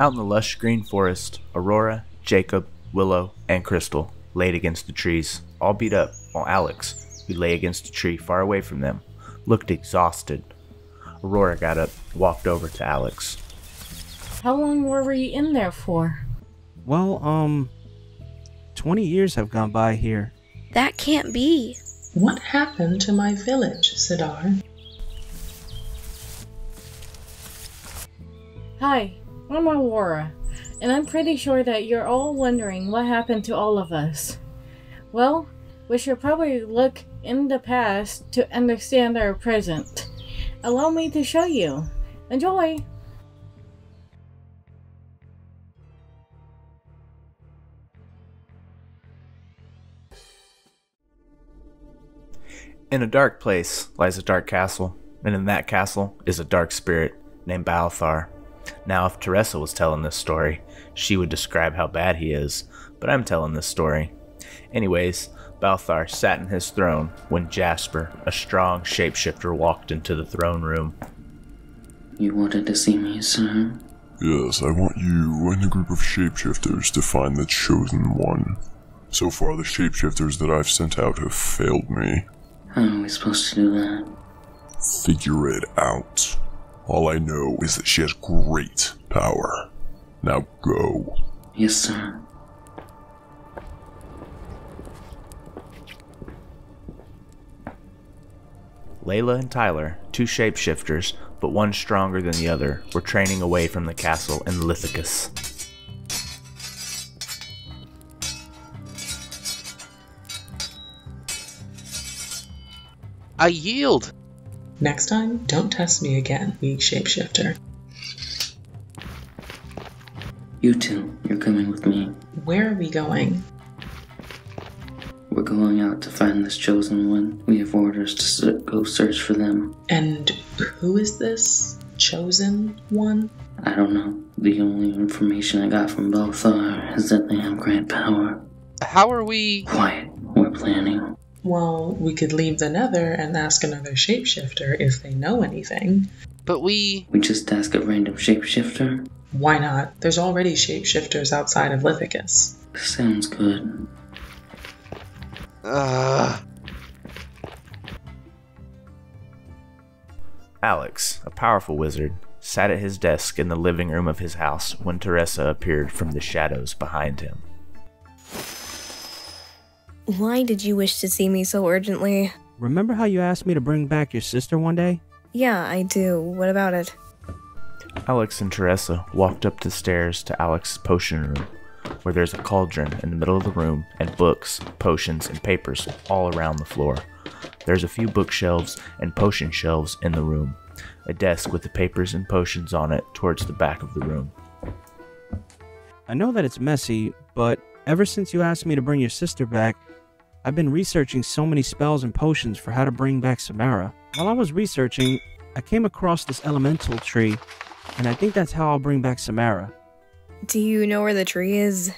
Out in the lush green forest, Aurora, Jacob, Willow, and Crystal laid against the trees, all beat up, while Alex, who lay against a tree far away from them, looked exhausted. Aurora got up and walked over to Alex. How long were we in there for? Well, 20 years have gone by here. That can't be. What happened to my village, Sidar? Hi, I'm Aurora, and I'm pretty sure that you're all wondering what happened to all of us. Well, we should probably look in the past to understand our present. Allow me to show you. Enjoy! In a dark place lies a dark castle, and in that castle is a dark spirit named Balthar. Now, if Teresa was telling this story, she would describe how bad he is, but I'm telling this story. Anyways, Balthar sat in his throne when Jasper, a strong shapeshifter, walked into the throne room. You wanted to see me, sir? Yes, I want you and a group of shapeshifters to find the chosen one. So far, the shapeshifters that I've sent out have failed me. How are we supposed to do that? Figure it out. All I know is that she has great power. Now go. Yes, sir. Layla and Tyler, two shapeshifters, but one stronger than the other, were training away from the castle in Lithicus. I yield! Next time, don't test me again, weak shapeshifter. You two, you're coming with me. Where are we going? We're going out to find this chosen one. We have orders to go search for them. And who is this chosen one? I don't know. The only information I got from Balthar is that they have great power. How are we... Quiet. We're planning. Well, we could leave the Nether and ask another shapeshifter if they know anything. But we just ask a random shapeshifter? Why not? There's already shapeshifters outside of Lithicus. Sounds good. Alex, a powerful wizard, sat at his desk in the living room of his house when Teresa appeared from the shadows behind him. Why did you wish to see me so urgently? Remember how you asked me to bring back your sister one day? Yeah, I do. What about it? Alex and Teresa walked up the stairs to Alex's potion room, where there's a cauldron in the middle of the room and books, potions, and papers all around the floor. There's a few bookshelves and potion shelves in the room, a desk with the papers and potions on it towards the back of the room. I know that it's messy, but ever since you asked me to bring your sister back, I've been researching so many spells and potions for how to bring back Samara. While I was researching, I came across this elemental tree, and I think that's how I'll bring back Samara. Do you know where the tree is?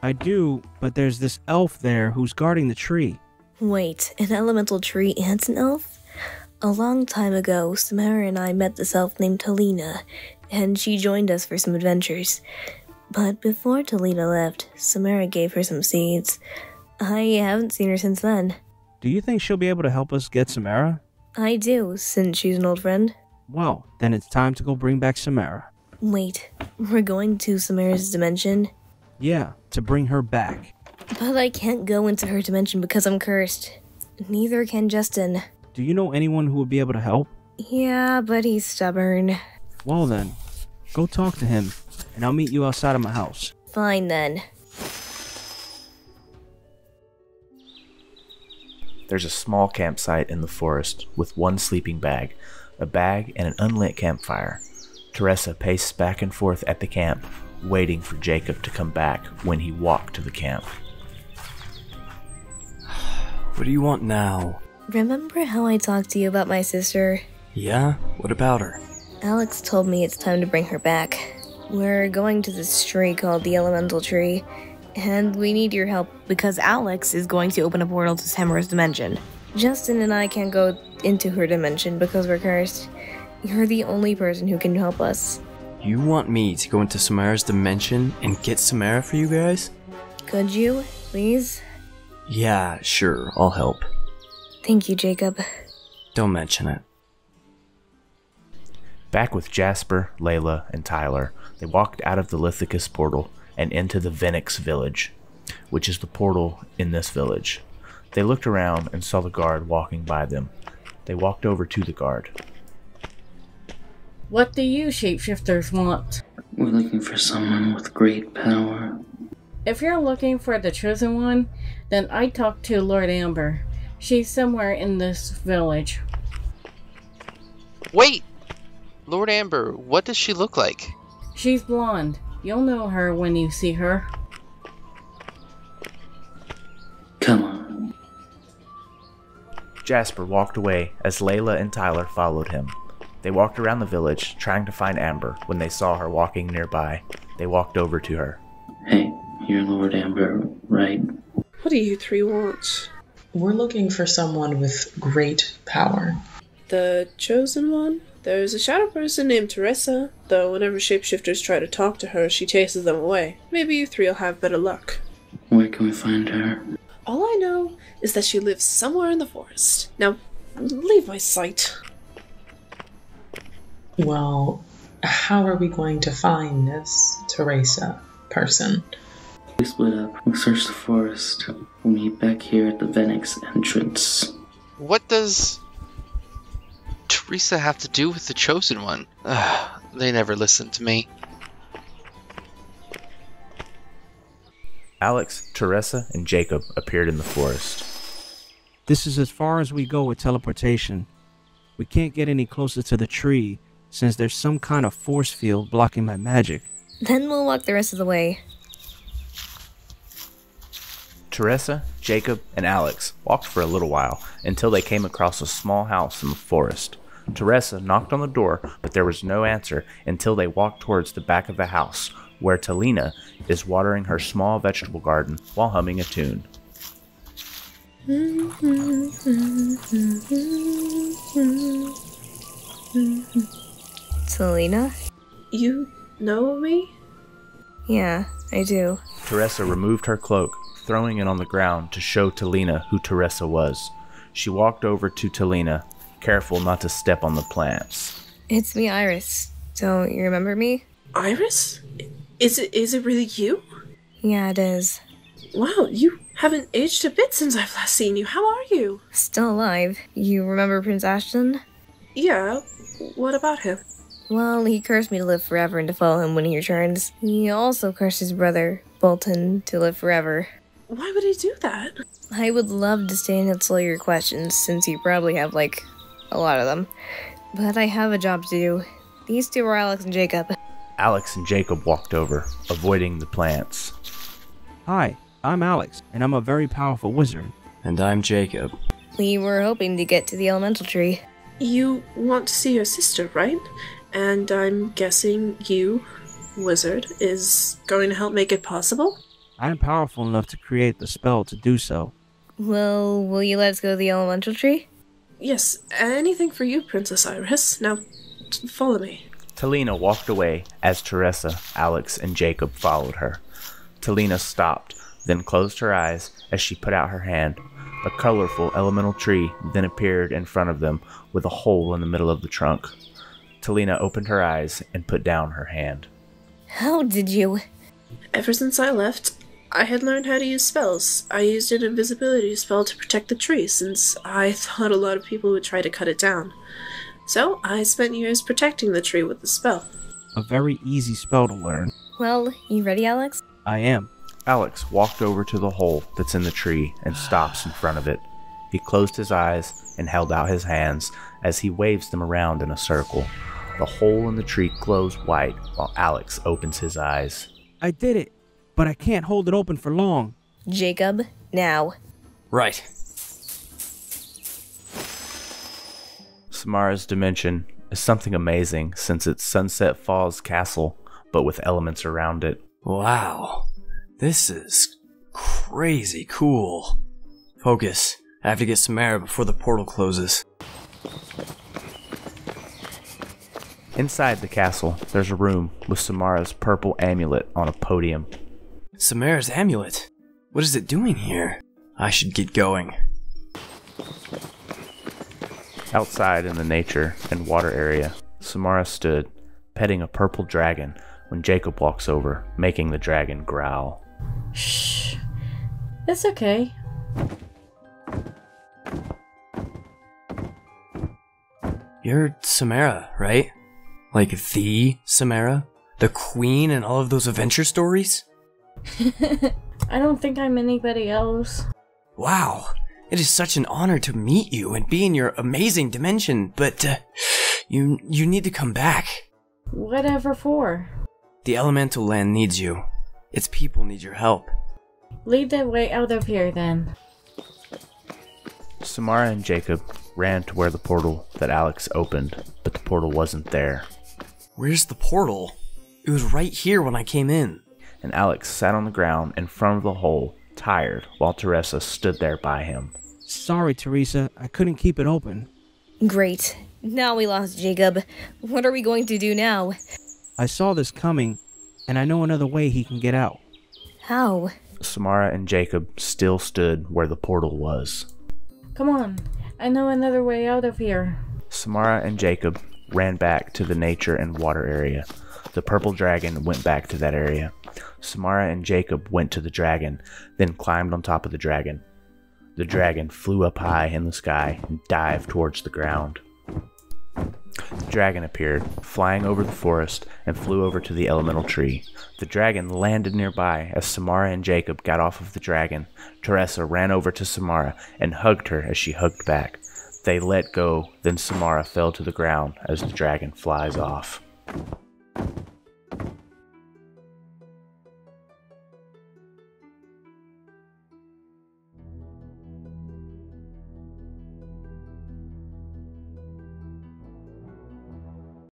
I do, but there's this elf there who's guarding the tree. Wait, an elemental tree and an elf? A long time ago, Samara and I met this elf named Talina, and she joined us for some adventures. But before Talina left, Samara gave her some seeds. I haven't seen her since then. Do you think she'll be able to help us get Samara? I do, since she's an old friend. Well, then it's time to go bring back Samara. Wait, we're going to Samara's dimension? Yeah, to bring her back. But I can't go into her dimension because I'm cursed. Neither can Justin. Do you know anyone who would be able to help? Yeah, but he's stubborn. Well then, go talk to him, and I'll meet you outside of my house. Fine then. There's a small campsite in the forest with one sleeping bag, a bag, and an unlit campfire. Teresa paced back and forth at the camp, waiting for Jacob to come back when he walked to the camp. What do you want now? Remember how I talked to you about my sister? Yeah? What about her? Alex told me it's time to bring her back. We're going to this tree called the Elemental Tree, and we need your help because Alex is going to open a portal to Samara's dimension. Justin and I can't go into her dimension because we're cursed. You're the only person who can help us. You want me to go into Samara's dimension and get Samara for you guys? Could you, please? Yeah, sure, I'll help. Thank you, Jacob. Don't mention it. Back with Jasper, Layla, and Tyler, they walked out of the Lithicus portal and into the Venix village, which is the portal in this village. They looked around and saw the guard walking by them. They walked over to the guard. What do you shapeshifters want? We're looking for someone with great power. If you're looking for the chosen one, then I talked to Lord Amber. She's somewhere in this village. Wait! Lord Amber, what does she look like? She's blonde. You'll know her when you see her. Come on. Jasper walked away as Layla and Tyler followed him. They walked around the village, trying to find Amber. When they saw her walking nearby, they walked over to her. Hey, you're Lord Amber, right? What do you three want? We're looking for someone with great power. The chosen one? There's a shadow person named Teresa, though whenever shapeshifters try to talk to her, she chases them away. Maybe you three will have better luck. Where can we find her? All I know is that she lives somewhere in the forest. Now, leave my sight. Well, how are we going to find this Teresa person? We split up. We'll search the forest. We'll meet back here at the Venix entrance. What does Teresa have to do with the chosen one? They never listen to me. Alex, Teresa, and Jacob appeared in the forest. This is as far as we go with teleportation. We can't get any closer to the tree, since there's some kind of force field blocking my magic. Then we'll walk the rest of the way. Teresa, Jacob, and Alex walked for a little while until they came across a small house in the forest. Teresa knocked on the door, but there was no answer until they walked towards the back of the house, where Talina is watering her small vegetable garden while humming a tune. Selena? You know me? Yeah, I do. Teresa removed her cloak, throwing it on the ground to show Talina who Teresa was. She walked over to Talina, careful not to step on the plants. It's me, Iris. Don't you remember me? Iris? Is it really you? Yeah, it is. Wow, you haven't aged a bit since I've last seen you. How are you? Still alive. You remember Prince Ashton? Yeah, what about him? Well, he cursed me to live forever and to follow him when he returns. He also cursed his brother, Bolton, to live forever. Why would he do that? I would love to stay and answer your questions, since you probably have, a lot of them. But I have a job to do. These two are Alex and Jacob. Alex and Jacob walked over, avoiding the plants. Hi, I'm Alex, and I'm a very powerful wizard. And I'm Jacob. We were hoping to get to the elemental tree. You want to see your sister, right? And I'm guessing you, wizard, is going to help make it possible? I am powerful enough to create the spell to do so. Well, will you let us go to the elemental tree? Yes, anything for you, Princess Iris. Now, follow me. Talina walked away as Teresa, Alex, and Jacob followed her. Talina stopped, then closed her eyes as she put out her hand. A colorful elemental tree then appeared in front of them with a hole in the middle of the trunk. Talina opened her eyes and put down her hand. How did you? Ever since I left, I had learned how to use spells. I used an invisibility spell to protect the tree, since I thought a lot of people would try to cut it down. So, I spent years protecting the tree with the spell. A very easy spell to learn. Well, you ready, Alex? I am. Alex walked over to the hole that's in the tree and stops in front of it. He closed his eyes and held out his hands as he waves them around in a circle. The hole in the tree glows white while Alex opens his eyes. I did it, but I can't hold it open for long. Jacob, now. Right. Samara's dimension is something amazing since it's Sunset Falls Castle, but with elements around it. Wow. This is crazy cool. Focus. I have to get Samara before the portal closes. Inside the castle, there's a room with Samara's purple amulet on a podium. Samara's amulet? What is it doing here? I should get going. Outside in the nature and water area, Samara stood, petting a purple dragon, when Jacob walks over, making the dragon growl. Shh. It's okay. You're Samara, right? Like the Samara? The queen in all of those adventure stories? I don't think I'm anybody else. Wow. It is such an honor to meet you and be in your amazing dimension, but you need to come back. Whatever for? The elemental land needs you. Its people need your help. Lead the way out of here then. Samara and Jacob ran to where the portal that Alex opened, but the portal wasn't there. Where's the portal? It was right here when I came in. And Alex sat on the ground in front of the hole, tired, while Teresa stood there by him. Sorry, Teresa. I couldn't keep it open. Great. Now we lost Jacob. What are we going to do now? I saw this coming, and I know another way he can get out. How? Samara and Jacob still stood where the portal was. Come on. I know another way out of here. Samara and Jacob ran back to the nature and water area. The purple dragon went back to that area. Samara and Jacob went to the dragon, then climbed on top of the dragon. The dragon flew up high in the sky and dived towards the ground. The dragon appeared, flying over the forest, and flew over to the elemental tree. The dragon landed nearby as Samara and Jacob got off of the dragon. Teresa ran over to Samara and hugged her as she hugged back. They let go, then Samara fell to the ground as the dragon flies off.